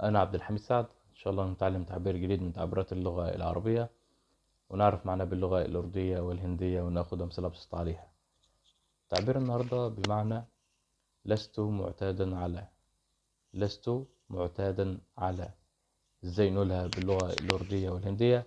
أنا عبد الحميد سعد. إن شاء الله نتعلم تعبير جديد من تعبيرات اللغة العربية ونعرف معناه باللغة الأردية والهندية وناخد أمثلة بسيطة عليها. تعبير النهاردة بمعنى لست معتادا على. لست معتادا على. إزاي نقولها باللغة الأردية والهندية؟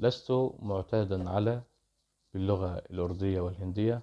لست معتادا على باللغة الأردية والهندية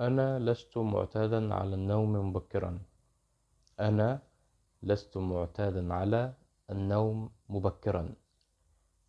أنا لست معتادا على النوم مبكرا. أنا لست معتادا على النوم مبكرا.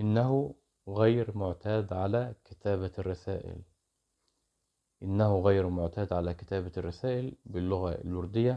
إنه غير معتاد على كتابة الرسائل. إنه غير معتاد على كتابة الرسائل باللغة الأردية.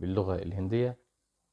باللغة الهندية.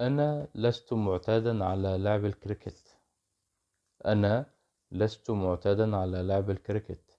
أنا لست معتادا على لعب الكريكت. أنا لست معتادا على لعب الكريكت.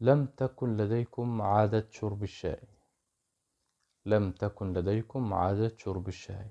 لم تكن لديكم عادة شرب الشاي. لم تكن لديكم عادة شرب الشاي.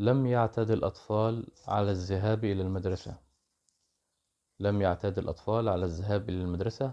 لم يعتد الأطفال على الذهاب إلى المدرسة. لم يعتد الأطفال على الذهاب إلى المدرسة.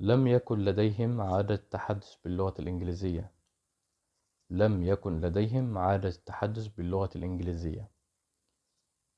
لم يكن لديهم عادة التحدث باللغة الإنجليزية. لم يكن لديهم عادة التحدث باللغة الإنجليزية.